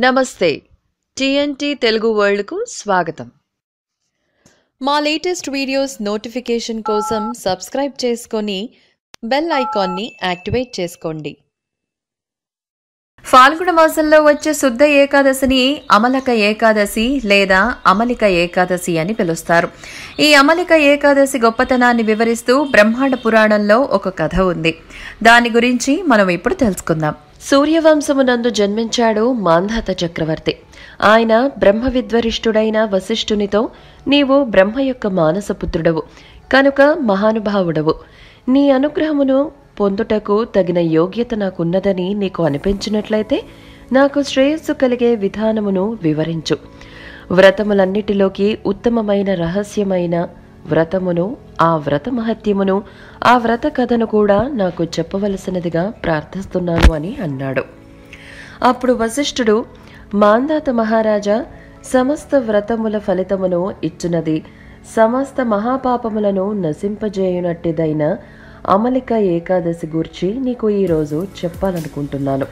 నమస్తే టీఎన్టీ తెలుగు వరల్డ్కు స్వాగతం. మా లేటెస్ట్ వీడియోస్ నోటిఫికేషన్ కోసం సబ్స్క్రైబ్ చేసుకొని బెల్ ఐకాన్ని యాక్టివేట్ చేసుకోండి. ఫాల్గుణ మాసంలో వచ్చే శుద్ధ ఏకాదశిని అమలక ఏకాదశి లేదా అమలిక ఏకాదశి అని పిలుస్తారు. ఈ అమలిక ఏకాదశి గొప్పతనాన్ని వివరిస్తూ బ్రహ్మాండ పురాణంలో ఒక కథ ఉంది. దాని గురించి మనం ఇప్పుడు తెలుసుకుందాం. సూర్యవంశమునందు జన్మించాడు మాంధాత చక్రవర్తి. ఆయన బ్రహ్మ విద్వరిష్ఠుడైన వశిష్ఠునితో, నీవు బ్రహ్మ యొక్క మానసపుత్రుడవు కనుక మహానుభావుడవు. నీ అనుగ్రహమును పొందుటకు తగిన యోగ్యత నాకున్నదని నీకు అనిపించినట్లయితే నాకు శ్రేయస్సు కలిగే విధానమును వివరించు. వ్రతములన్నిటిలోకి ఉత్తమమైన రహస్యమైన వ్రతమును, ఆ వ్రత మహత్యమును, ఆ వ్రత కథను కూడా నాకు చెప్పవలసినదిగా ప్రార్థిస్తున్నాను అని అన్నాడు. అప్పుడు వశిష్ఠుడు, మాంధాత మహారాజా, సమస్త వ్రతముల ఫలితమును ఇచ్చునది, సమస్త మహాపాపములను నశింపజేయునట్టిదైన అమలిక ఏకాదశి గూర్చి నీకు ఈరోజు చెప్పాలనుకుంటున్నాను.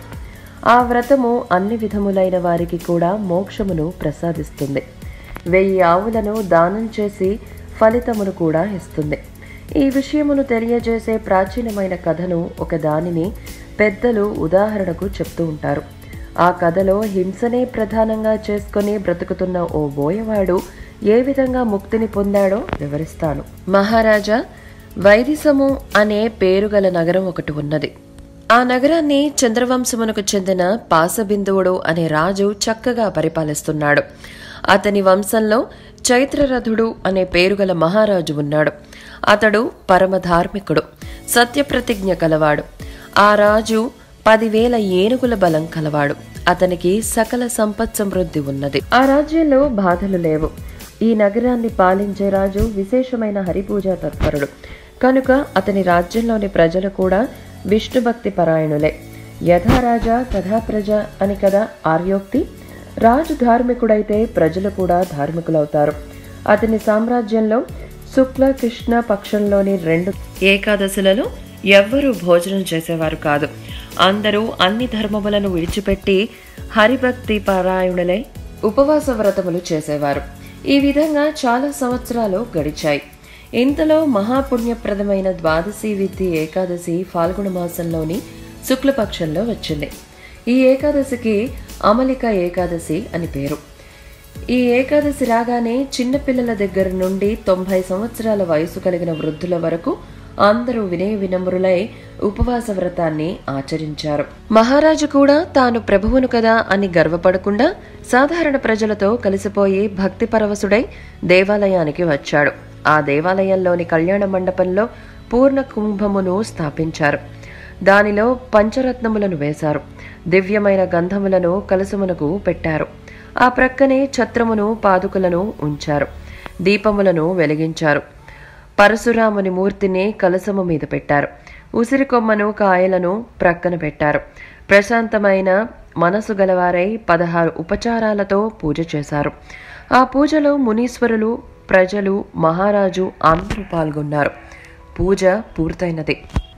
ఆ వ్రతము అన్ని విధములైన వారికి కూడా మోక్షమును ప్రసాదిస్తుంది. 1000 ఆవులను దానం చేసి ఫలితమును కూడా ఇస్తుంది. ఈ విషయమును తెలియజేసే ప్రాచీనమైన కథను ఒక దానిని పెద్దలు ఉదాహరణకు చెప్తూ ఉంటారు. ఆ కథలో హింసనే ప్రధానంగా చేసుకుని బ్రతుకుతున్న ఓ బోయవాడు ఏ విధంగా ముక్తిని పొందాడో వివరిస్తాను. మహారాజా, వైదిసము అనే పేరుగల నగరం ఒకటి ఉన్నది. ఆ నగరాన్ని చంద్రవంశమునకు చెందిన పాసబిందువుడు అనే రాజు చక్కగా పరిపాలిస్తున్నాడు. అతని వంశంలో చైత్రరథుడు అనే పేరుగల మహారాజు ఉన్నాడు. అతడు పరమధార్మికుడు, సత్యప్రతిజ్ఞ కలవాడు. ఆ రాజు 10,000 ఏనుగుల బలం కలవాడు. అతనికి సకల సంపత్ సమృద్ధి ఉన్నది. ఆ రాజ్యంలో బాధలు లేవు. ఈ నగరాన్ని పాలించే రాజు విశేషమైన హరిపూజా తత్పరుడు కనుక అతని రాజ్యంలోని ప్రజలు కూడా విష్ణుభక్తి పరాయణులే. యథా రాజా తథా ప్రజ అని కదా ఆర్యోక్తి. రాజు ధార్మికుడైతే ప్రజలు కూడా ధార్మికులవుతారు. అతని సామ్రాజ్యంలో శుక్ల కృష్ణ పక్షంలోని 2 ఏకాదశులలో ఎవ్వరూ భోజనం చేసేవారు కాదు. అందరూ అన్ని ధర్మములను విడిచిపెట్టి హరిభక్తి పరాయణులై ఉపవాస వ్రతములు చేసేవారు. ఈ విధంగా చాలా సంవత్సరాలు గడిచాయి. ఇంతలో మహాపుణ్యప్రదమైన ద్వాదశి విద్ధి ఏకాదశి ఫాల్గుణ మాసంలోని శుక్లపక్షంలో వచ్చింది. ఈ ఏకాదశికి అమలిక ఏకాదశి అని పేరు. ఈ ఏకాదశి రాగానే చిన్నపిల్లల దగ్గర నుండి 90 సంవత్సరాల వయసు కలిగిన వృద్ధుల వరకు అందరూ వినయ వినమ్రులై ఉపవాస వ్రతాన్ని ఆచరించారు. మహారాజు కూడా తాను ప్రభువును కదా అని గర్వపడకుండా సాధారణ ప్రజలతో కలిసిపోయి భక్తి పరవశుడై దేవాలయానికి వచ్చాడు. ఆ దేవాలయంలోని కళ్యాణ మండపంలో పూర్ణ కుంభమును స్థాపించారు. దానిలో పంచరత్నములను వేశారు. దివ్యమైన గంధములను కలశమునకు పెట్టారు. ఆ ప్రక్కనే ఛత్రమును, పాదుకలను ఉంచారు. దీపములను వెలిగించారు. పరశురాముని మూర్తిని కలశము మీద పెట్టారు. ఉసిరి కొమ్మను, కాయలను ప్రక్కన పెట్టారు. ప్రశాంతమైన మనసు గలవారై 16 ఉపచారాలతో పూజ చేశారు. ఆ పూజలో మునీశ్వరులు, ప్రజలు, మహారాజు అందరూ పాల్గొన్నారు. పూజ పూర్తయినది.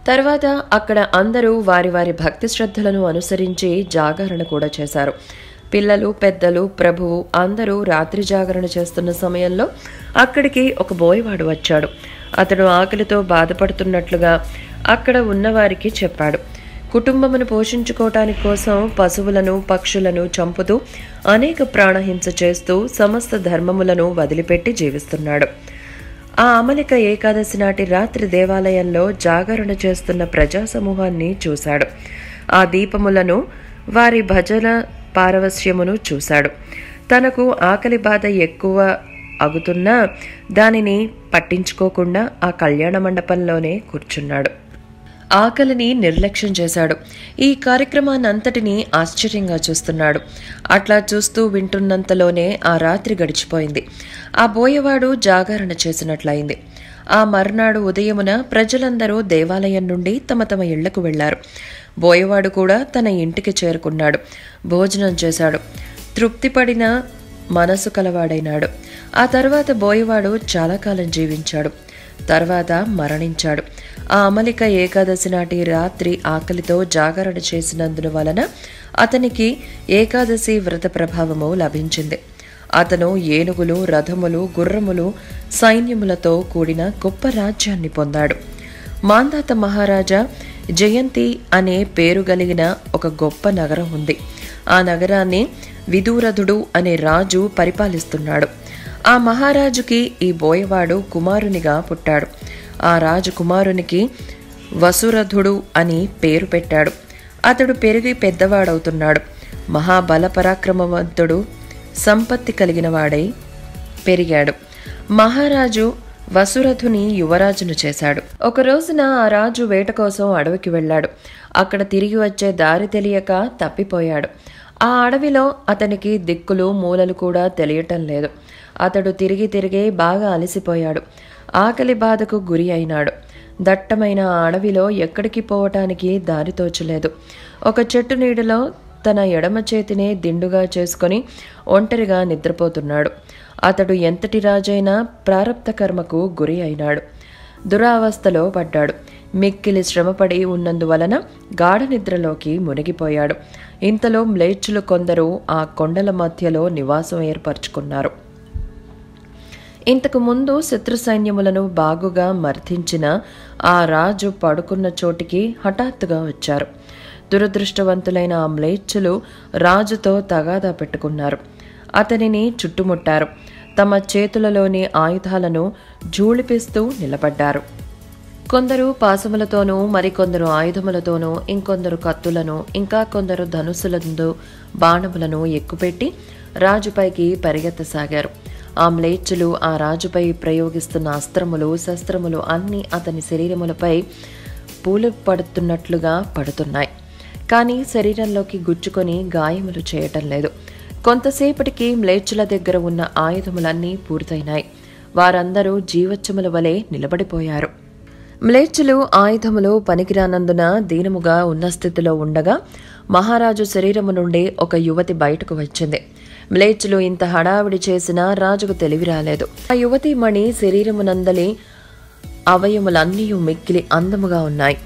తర్వాత అక్కడ అందరూ వారి వారి భక్తి శ్రద్ధలను అనుసరించి జాగరణ కూడా చేశారు. పిల్లలు, పెద్దలు, ప్రభువు అందరూ రాత్రి జాగరణ చేస్తున్న సమయంలో అక్కడికి ఒక బోయవాడు వచ్చాడు. అతడు ఆకలితో బాధపడుతున్నట్లుగా అక్కడ ఉన్నవారికి చెప్పాడు. కుటుంబమును పోషించుకోవటానికి కోసం పశువులను, పక్షులను చంపుతూ అనేక ప్రాణహింస చేస్తూ సమస్త ధర్మములను వదిలిపెట్టి జీవిస్తున్నాడు. ఆ అమలిక ఏకాదశి నాటి రాత్రి దేవాలయంలో జాగరణ చేస్తున్న ప్రజా సమూహాన్ని చూశాడు. ఆ దీపములను, వారి భజన పారవస్యమును చూశాడు. తనకు ఆకలి బాధ ఎక్కువ అగుతున్నా దానిని పట్టించుకోకుండా ఆ కళ్యాణ మండపంలోనే కూర్చున్నాడు. ఆకలిని నిర్లక్ష్యం చేశాడు. ఈ కార్యక్రమాన్నంతటినీ ఆశ్చర్యంగా చూస్తున్నాడు. అట్లా చూస్తూ వింటున్నంతలోనే ఆ రాత్రి గడిచిపోయింది. ఆ బోయవాడు జాగరణ చేసినట్లయింది. ఆ మర్నాడు ఉదయమున ప్రజలందరూ దేవాలయం నుండి తమ తమ ఇళ్లకు వెళ్లారు. బోయవాడు కూడా తన ఇంటికి చేరుకున్నాడు. భోజనం చేశాడు. తృప్తిపడిన మనసు కలవాడైనాడు. ఆ తర్వాత బోయవాడు చాలా కాలం జీవించాడు. తర్వాత మరణించాడు. ఆ అమలిక ఏకాదశి నాటి రాత్రి ఆకలితో జాగరణ చేసినందున వలన అతనికి ఏకాదశి వ్రత ప్రభావము లభించింది. అతను ఏనుగులు, రథములు, గుర్రములు, సైన్యములతో కూడిన గొప్ప రాజ్యాన్ని పొందాడు. మాంధాత మహారాజా జయంతి అనే పేరు కలిగిన ఒక గొప్ప నగరం ఉంది. ఆ నగరాన్ని విదూరథుడు అనే రాజు పరిపాలిస్తున్నాడు. ఆ మహారాజుకి ఈ బోయవాడు కుమారునిగా పుట్టాడు. ఆ రాజు కుమారునికి వసురథుడు అని పేరు పెట్టాడు. అతడు పెరిగి పెద్దవాడవుతున్నాడు. మహాబల పరాక్రమవంతుడు, సంపత్తి కలిగిన వాడై పెరిగాడు. మహారాజు వసురథుని యువరాజును చేశాడు. ఒక రోజున ఆ రాజు వేట కోసం అడవికి వెళ్ళాడు. అక్కడ తిరిగి వచ్చే దారి తెలియక తప్పిపోయాడు. ఆ అడవిలో అతనికి దిక్కులు మూలలు కూడా తెలియటం లేదు. అతడు తిరిగి బాగా అలసిపోయాడు. ఆకలి బాధకు గురి అయినాడు. దట్టమైన ఆ అడవిలో ఎక్కడికి పోవటానికి దారి తోచలేదు. ఒక చెట్టు నీడలో తన ఎడమ చేతినే దిండుగా చేసుకుని ఒంటరిగా నిద్రపోతున్నాడు. అతడు ఎంతటి రాజైనా ప్రారబ్ధ కర్మకు గురి అయినాడు. దురావస్థలో పడ్డాడు. మిక్కిలి శ్రమపడి ఉన్నందువలన గాఢ నిద్రలోకి మునిగిపోయాడు. ఇంతలో మ్లేచ్చులు కొందరు ఆ కొండల మధ్యలో నివాసం ఏర్పరచుకున్నారు. ఇంతకు ముందు శత్రు సైన్యములను బాగుగా మర్దించిన ఆ రాజు పడుకున్న చోటికి హఠాత్తుగా వచ్చారు. దురదృష్టవంతులైన ఆ మ్లేచ్చులు రాజుతో తగాదా పెట్టుకున్నారు. అతనిని చుట్టుముట్టారు. తమ చేతులలోని ఆయుధాలను జూళిపిస్తూ నిలబడ్డారు. కొందరు పాశములతోనూ, మరికొందరు ఆయుధములతోనూ, ఇంకొందరు కత్తులను, ఇంకా కొందరు ధనుసులందు బాణములను ఎక్కుపెట్టి రాజుపైకి పరిగెత్తసాగారు. ఆ మ్లేచ్చులు ఆ రాజుపై ప్రయోగిస్తున్న అస్త్రములు, శస్త్రములు అన్నీ అతని శరీరములపై పూలు పడుతున్నట్లుగా పడుతున్నాయి. కానీ శరీరంలోకి గుచ్చుకొని గాయములు చేయటం లేదు. కొంతసేపటికి మ్లేచ్చుల దగ్గర ఉన్న ఆయుధములన్నీ పూర్తయినాయి. వారందరూ జీవచ్చముల వలె నిలబడిపోయారు. మ్లేచ్చులు ఆయుధములు పనికిరానందున దీనముగా ఉన్న స్థితిలో ఉండగా మహారాజు శరీరము నుండి ఒక యువతి బయటకు వచ్చింది. మ్లేచ్చులు ఇంత హడావిడి చేసినా రాజుకు తెలివి రాలేదు. ఆ యువతి మణి శరీరమునందలి అవయములన్నీ మిక్కిలి అందముగా ఉన్నాయి.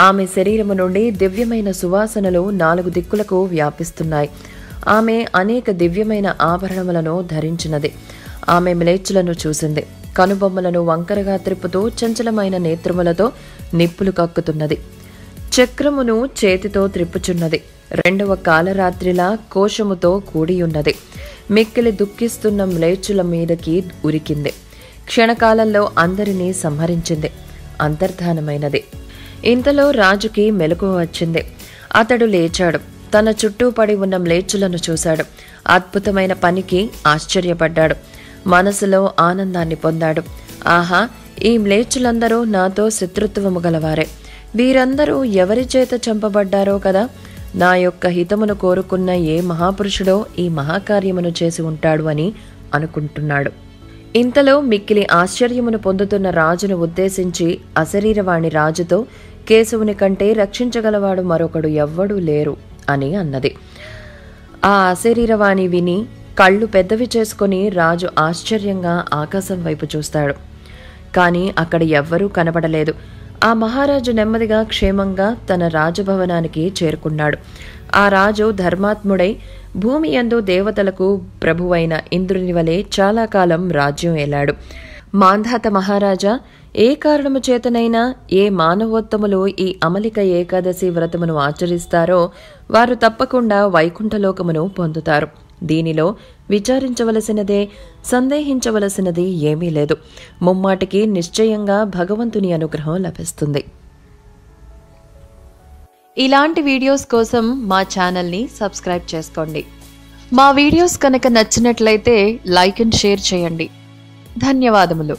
ఆమె శరీరము నుండి దివ్యమైన సువాసనలు 4 దిక్కులకు వ్యాపిస్తున్నాయి. ఆమె అనేక దివ్యమైన ఆభరణములను ధరించినది. ఆమె మ్లేచ్చులను చూసింది. కనుబొమ్మలను వంకరగా త్రిప్పుతూ చంచలమైన నేత్రములతో నిప్పులు కక్కుతున్నది. చక్రమును చేతితో త్రిప్పుచున్నది. 2వ కాలరాత్రిలా కోశముతో కూడియున్నది. మిక్కిలి దుఃఖిస్తున్న మ్లేచ్చుల మీదకి ఉరికింది. క్షణకాలంలో అందరినీ సంహరించింది. అంతర్ధానమైనది. ఇంతలో రాజుకి మెలకువ వచ్చింది. అతడు లేచాడు. తన చుట్టూ పడి ఉన్న మ్లేచ్చులను చూశాడు. అద్భుతమైన పనికి ఆశ్చర్యపడ్డాడు. మనసులో ఆనందాన్ని పొందాడు. ఆహా, ఈ మ్లేచ్చులందరూ నాతో శత్రుత్వము గలవారే. వీరందరూ ఎవరి చేత చంపబడ్డారో కదా. నా యొక్క హితమును కోరుకున్న ఏ మహాపురుషుడో ఈ మహాకార్యమును చేసి ఉంటాడు అని అనుకుంటున్నాడు. ఇంతలో మిక్కిలి ఆశ్చర్యమును పొందుతున్న రాజును ఉద్దేశించి అశరీరవాణి రాజుతో, కేశవుని కంటే రక్షించగలవాడు మరొకడు ఎవ్వడూ లేరు అని అన్నది. ఆ అశరీరవాణి విని కళ్ళు పెద్దవి చేసుకుని రాజు ఆశ్చర్యంగా ఆకాశం వైపు చూస్తాడు. కానీ అక్కడ ఎవ్వరూ కనబడలేదు. ఆ మహారాజు నెమ్మదిగా క్షేమంగా తన రాజభవనానికి చేరుకున్నాడు. ఆ రాజు ధర్మాత్ముడై భూమి యందు దేవతలకు ప్రభువైన ఇంద్రుని వలె చాలా కాలం రాజ్యం ఏలాడు. మాంధాత మహారాజా, ఏ కారణము చేతనైనా ఏ మానవోత్తములు ఈ అమలిక ఏకాదశి వ్రతమును ఆచరిస్తారో వారు తప్పకుండా వైకుంఠలోకమును పొందుతారు. దీనిలో విచారించవలసినదే, సందేహించవలసినది ఏమీ లేదు. ముమ్మాటికి నిశ్చయంగా భగవంతుని అనుగ్రహం లభిస్తుంది. ఇలాంటి వీడియోస్ కోసం మా ఛానల్ని సబ్స్క్రైబ్ చేసుకోండి. మా వీడియోస్ కనుక నచ్చినట్లయితే లైక్ అండ్ షేర్ చేయండి. ధన్యవాదములు.